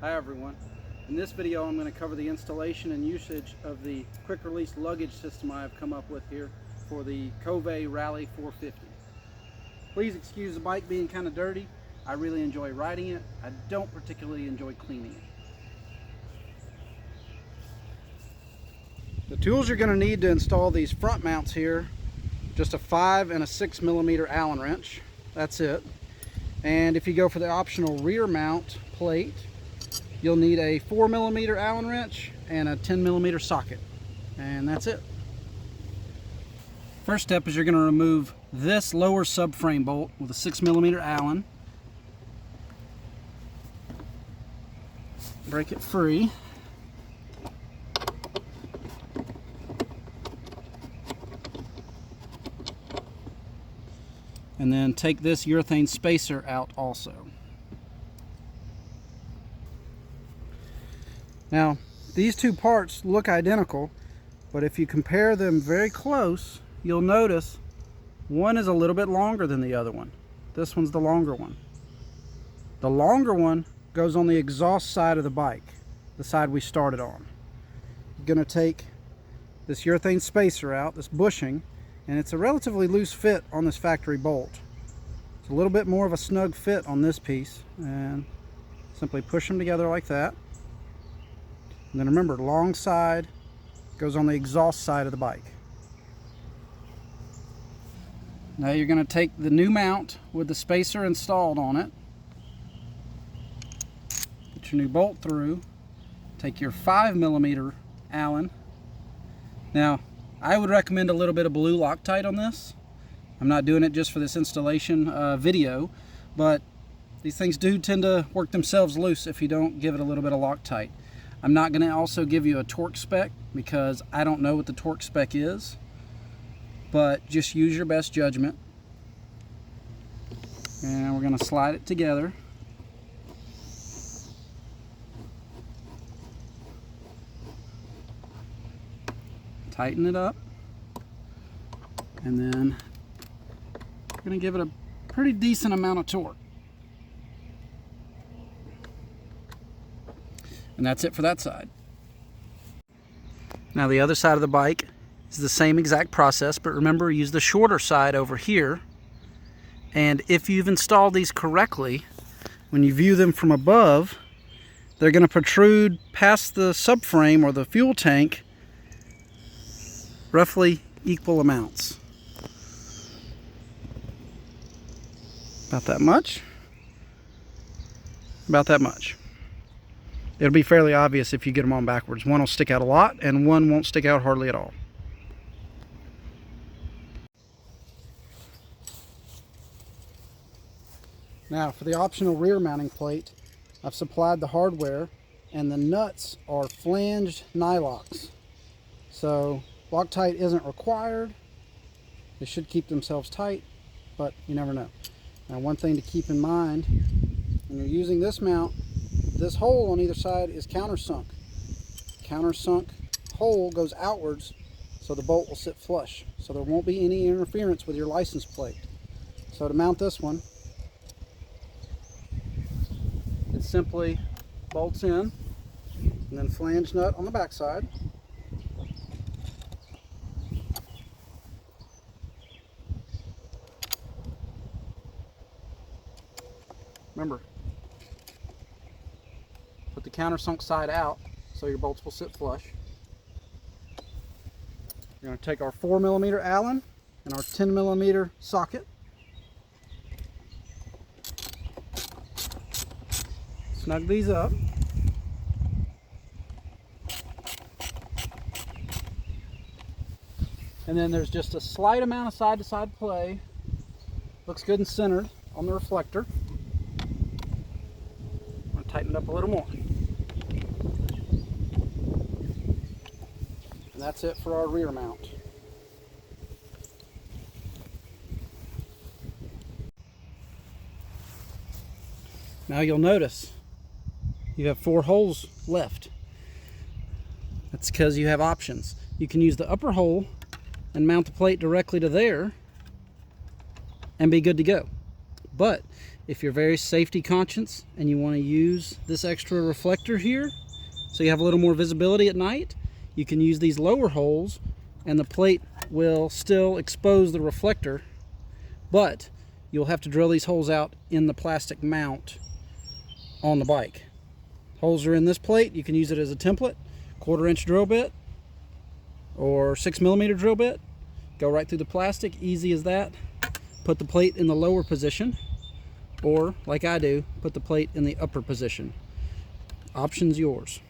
Hi everyone. In this video I'm going to cover the installation and usage of the quick release luggage system I have come up with here for the Kove Rally 450. Please excuse the bike being kind of dirty. I really enjoy riding it. I don't particularly enjoy cleaning it. The tools you're going to need to install these front mounts here, just a 5 and a 6 millimeter Allen wrench. That's it. And if you go for the optional rear mount plate, you'll need a 4 millimeter Allen wrench and a 10 millimeter socket. And that's it. First step is you're going to remove this lower subframe bolt with a 6 millimeter Allen. Break it free. And then take this urethane spacer out also. Now, these two parts look identical, but if you compare them very close, you'll notice one is a little bit longer than the other one. This one's the longer one. The longer one goes on the exhaust side of the bike, the side we started on. You're going to take this urethane spacer out, this bushing, and it's a relatively loose fit on this factory bolt. It's a little bit more of a snug fit on this piece, and simply push them together like that. And then remember, long side goes on the exhaust side of the bike. Now you're going to take the new mount with the spacer installed on it, get your new bolt through, take your 5 millimeter Allen. Now I would recommend a little bit of blue Loctite on this. I'm not doing it just for this installation video, but these things do tend to work themselves loose if you don't give it a little bit of Loctite. I'm not going to also give you a torque spec because I don't know what the torque spec is, but just use your best judgment. And we're going to slide it together. Tighten it up, and then we're going to give it a pretty decent amount of torque. And that's it for that side. Now the other side of the bike is the same exact process, but remember, use the shorter side over here. And if you've installed these correctly, when you view them from above, they're going to protrude past the subframe or the fuel tank roughly equal amounts. About that much. About that much. It'll be fairly obvious if you get them on backwards. One will stick out a lot and one won't stick out hardly at all. Now for the optional rear mounting plate, I've supplied the hardware, and the nuts are flanged nylocks. So Loctite isn't required. They should keep themselves tight, but you never know. Now one thing to keep in mind, when you're using this mount, this hole on either side is countersunk. Countersunk hole goes outwards, so the bolt will sit flush. So there won't be any interference with your license plate. So to mount this one, it simply bolts in, and then flange nut on the back side. Remember, put the countersunk side out so your bolts will sit flush. We're going to take our 4 millimeter Allen and our 10 millimeter socket. Snug these up. And then there's just a slight amount of side-to-side play. Looks good and centered on the reflector. Tighten it up a little more. And that's it for our rear mount. Now you'll notice you have 4 holes left. That's because you have options. You can use the upper hole and mount the plate directly to there and be good to go. But if you're very safety conscious and you want to use this extra reflector here so you have a little more visibility at night, you can use these lower holes and the plate will still expose the reflector, but you'll have to drill these holes out in the plastic mount on the bike. Holes are in this plate. You can use it as a template, 1/4 inch drill bit or 6mm drill bit. Go right through the plastic, easy as that. Put the plate in the lower position, or like I do, put the plate in the upper position. Option's yours.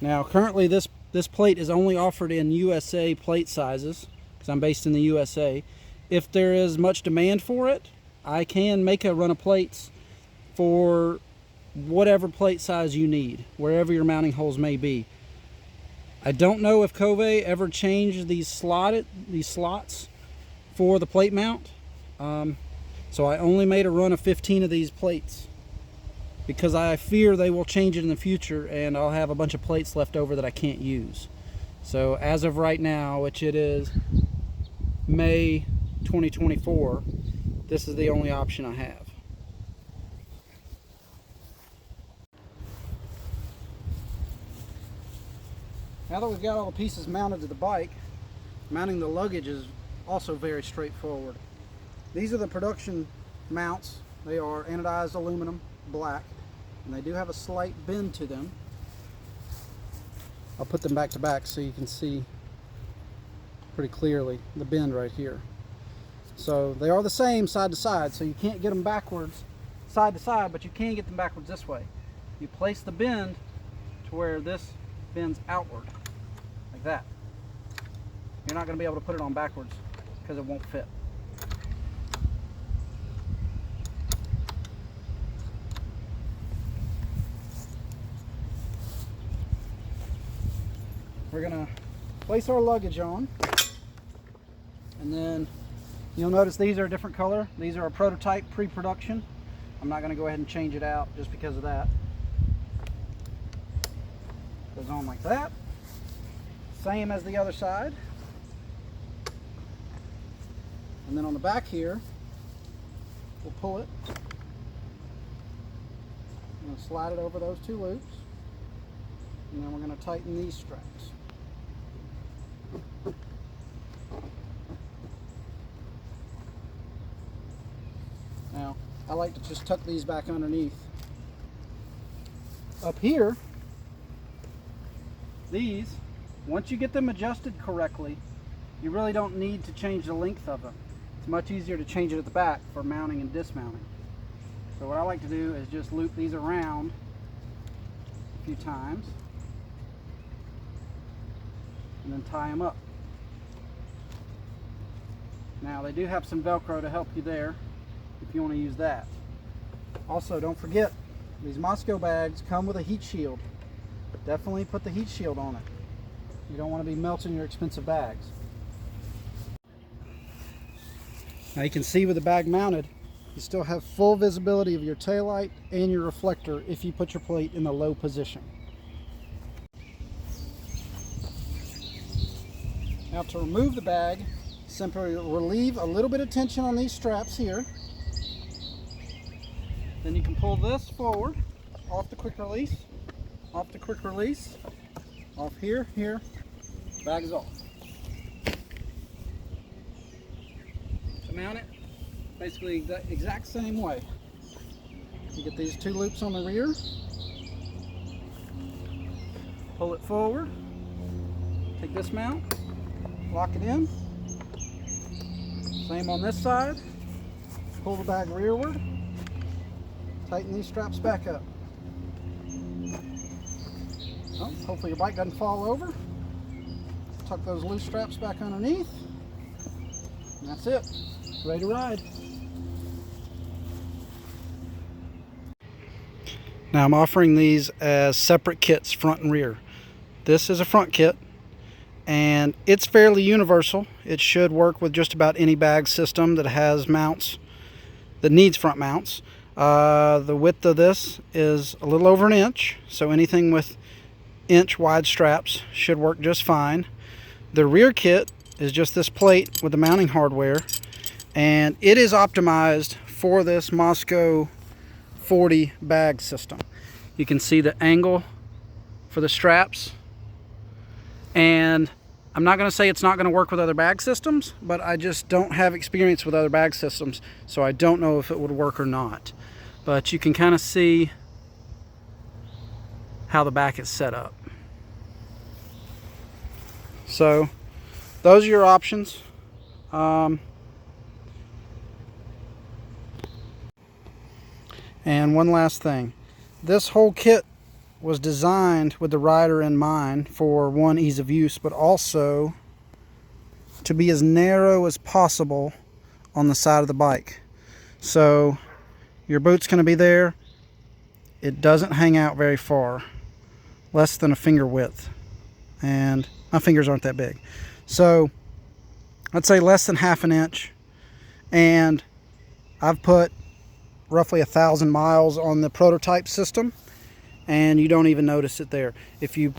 Now currently this plate is only offered in USA plate sizes because I'm based in the USA. If there is much demand for it, I can make a run of plates for whatever plate size you need, wherever your mounting holes may be. I don't know if Kove ever changed these slots for the plate mount, so I only made a run of 15 of these plates because I fear they will change it in the future and I'll have a bunch of plates left over that I can't use. So as of right now, which it is May 2024, this is the only option I have. Now that we've got all the pieces mounted to the bike, mounting the luggage is also very straightforward. These are the production mounts. They are anodized aluminum, black, and they do have a slight bend to them. I'll put them back to back so you can see pretty clearly the bend right here. So they are the same side to side, so you can't get them backwards side to side, but you can get them backwards this way. You place the bend to where this bends outward, like that. You're not going to be able to put it on backwards because it won't fit. We're going to place our luggage on, and then you'll notice these are a different color. These are a prototype pre-production. I'm not going to go ahead and change it out just because of that. Goes on like that. Same as the other side. And then on the back here, we'll pull it. I'm going to slide it over those two loops. And then we're going to tighten these straps. Now, I like to just tuck these back underneath. Up here, these, once you get them adjusted correctly, you really don't need to change the length of them. It's much easier to change it at the back for mounting and dismounting. So what I like to do is just loop these around a few times and then tie them up. Now they do have some Velcro to help you there if you want to use that. Also, don't forget, these Moscow bags come with a heat shield. Definitely put the heat shield on it. You don't want to be melting your expensive bags. Now you can see with the bag mounted, you still have full visibility of your taillight and your reflector if you put your plate in the low position. Now to remove the bag, simply relieve a little bit of tension on these straps here. Then you can pull this forward, off the quick release, off the quick release, off here, bag is off. To mount it, basically the exact same way. You get these two loops on the rear, pull it forward, take this mount, lock it in. Same on this side, pull the bag rearward, tighten these straps back up. Well, hopefully your bike doesn't fall over. Tuck those loose straps back underneath. And that's it. Ready to ride. Now I'm offering these as separate kits, front and rear. This is a front kit, and it's fairly universal. It should work with just about any bag system that has mounts, that needs front mounts. The width of this is a little over 1 inch, so anything with inch wide straps should work just fine. The rear kit is just this plate with the mounting hardware, and it is optimized for this Moscow 40 bag system. You can see the angle for the straps, and I'm not going to say it's not going to work with other bag systems, but I just don't have experience with other bag systems, so I don't know if it would work or not. But you can kind of see how the back is set up. So those are your options. And one last thing, this whole kit was designed with the rider in mind for one, ease of use, but also to be as narrow as possible on the side of the bike. So your boot's going to be there. It doesn't hang out very far, less than a finger width, and my fingers aren't that big, so I'd say less than half an inch. And I've put roughly 1,000 miles on the prototype system, and you don't even notice it there. If you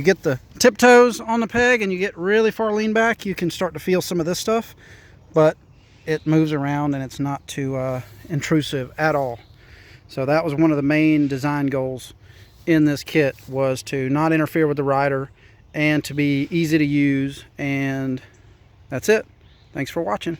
get the tiptoes on the peg and you get really far lean back, you can start to feel some of this stuff, but it moves around and it's not too intrusive at all. So that was one of the main design goals in this kit, was to not interfere with the rider and to be easy to use, and that's it. Thanks for watching.